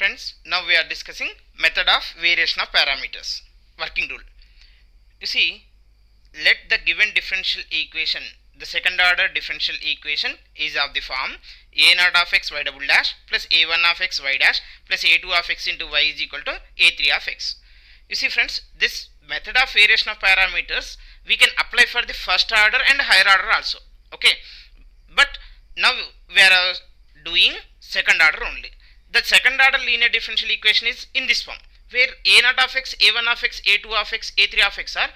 Friends, now we are discussing method of variation of parameters. Working rule. You see, let the given differential equation, the second order differential equation is of the form a0 of x y double dash plus a1 of x y dash plus a2 of x into y is equal to a3 of x. You see friends, this method of variation of parameters we can apply for the first order and higher order also. Okay, but now we are doing second order only. The second order linear differential equation is in this form, where a0 of x, a1 of x, a2 of x, a3 of x are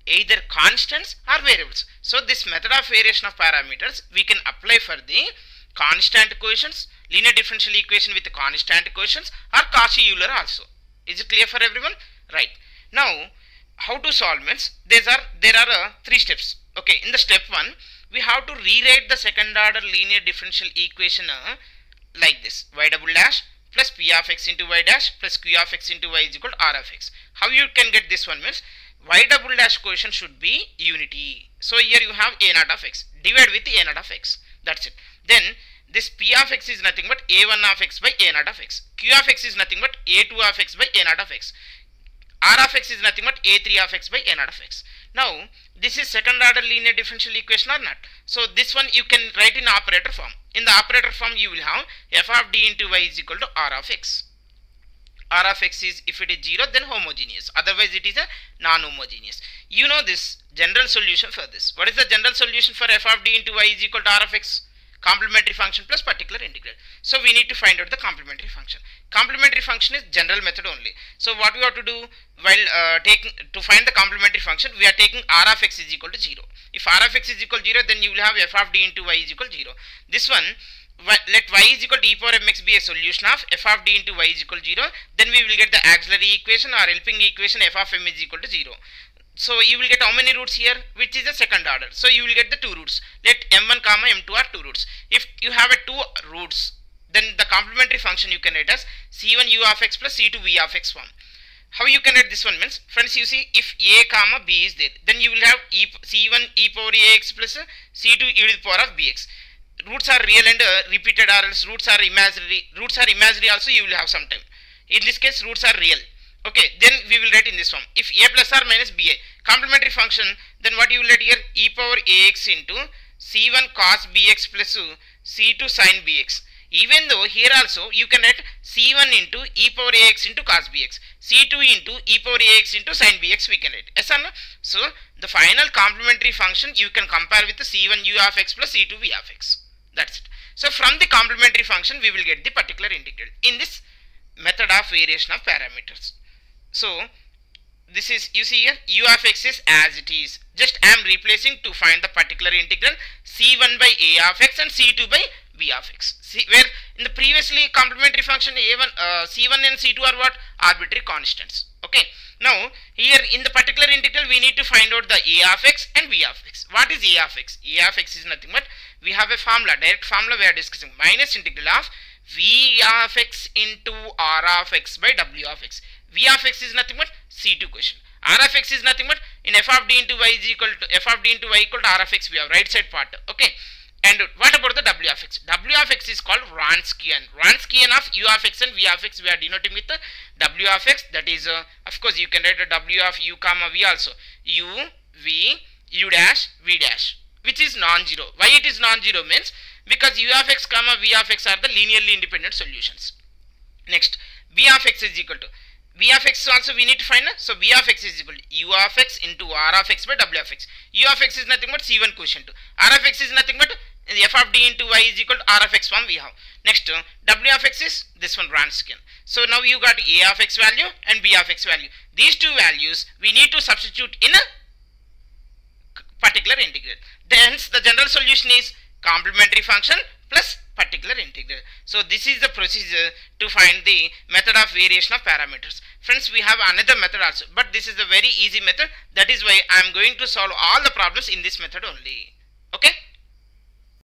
either constants or variables. So this method of variation of parameters we can apply for the constant quotients, linear differential equation with the constant quotients, or Cauchy-Euler also. Is it clear for everyone? Right. Now how to solve means there are three steps. Okay, in the step 1 we have to rewrite the second order linear differential equation like this: y double dash plus p of x into y dash plus q of x into y is equal to r of x. How you can get this one means y double dash quotient should be unity. So here you have a0 of x, divide with a0 of x, that's it. Then this p of x is nothing but a1 of x by a0 of x, q of x is nothing but a2 of x by a0 of x, r of x is nothing but a3 of x by a0 of x. Now this is second order linear differential equation or not? So this one you can write in operator form. In the operator form you will have f of d into y is equal to r of x. R of x is, if it is 0 then homogeneous, otherwise it is a non-homogeneous. You know this general solution for this. What is the general solution for f of d into y is equal to r of x? Complementary function plus particular integral. So we need to find out the complementary function. Complementary function is general method only. So what we have to do while to find the complementary function, we are taking r of x is equal to 0. If r of x is equal to 0, then you will have f of d into y is equal to 0. This one, let y is equal to e power mx be a solution of f of d into y is equal to 0. Then we will get the auxiliary equation or helping equation f of m is equal to 0. So you will get how many roots here, which is the second order. So you will get the two roots. Let m1 comma m2 are two roots. If you have a two roots, then the complementary function you can write as c1 u of x plus c2 v of x form. How you can write this one means, friends, you see, if a comma b is there, then you will have c1 e power ax plus c2 e to the power of bx. Roots are real and repeated, or else roots are imaginary. Roots are imaginary also you will have sometime. In this case roots are real. Okay, then we will write in this form. If a plus r minus ba, complementary function, then what you will write here? E power ax into c1 cos bx plus c2 sin bx. Even though here also you can write c1 into e power ax into cos bx, c2 into e power ax into sin bx we can write. Yes or no? So the final complementary function you can compare with the c1 u of x plus c2 v of x. That's it. So from the complementary function we will get the particular integral in this method of variation of parameters. So this is, you see here, u of x is as it is. Just I am replacing to find the particular integral c1 by a of x and c2 by b of x. See, where in the previously complementary function a1, c1 and c2 are what? Arbitrary constants. Okay. Now here in the particular integral we need to find out the a of x and b of x. What is a of x? A of x is nothing but, we have a formula, direct formula we are discussing, minus integral of v of x into r of x by w of x. V of x is nothing but c2 quotient. R of x is nothing but, in f of d into y is equal to f of d into y equal to r of x, we have right side part. Okay. And what about the w of x? W of x is called Wronskian. Wronskian of u of x and v of x we are denoting with the w of x. That is, of course you can write a w of u comma v also. U, v, u dash, v dash, which is non-zero. Why it is non-zero means, because u of x comma v of x are the linearly independent solutions. Next, b of x is equal to, v of x also we need to find. So v of x is equal to u of x into r of x by w of x. U of x is nothing but c1 quotient. R of x is nothing but f of d into y is equal to r of x form we have. Next, w of x is this one, Wronskian. So now you got a of x value and b of x value. These two values we need to substitute in a particular integral. Hence the general solution is complementary function plus particular integral. So this is the procedure to find the method of variation of parameters. Friends, we have another method also, but this is a very easy method. That is why I am going to solve all the problems in this method only. Okay.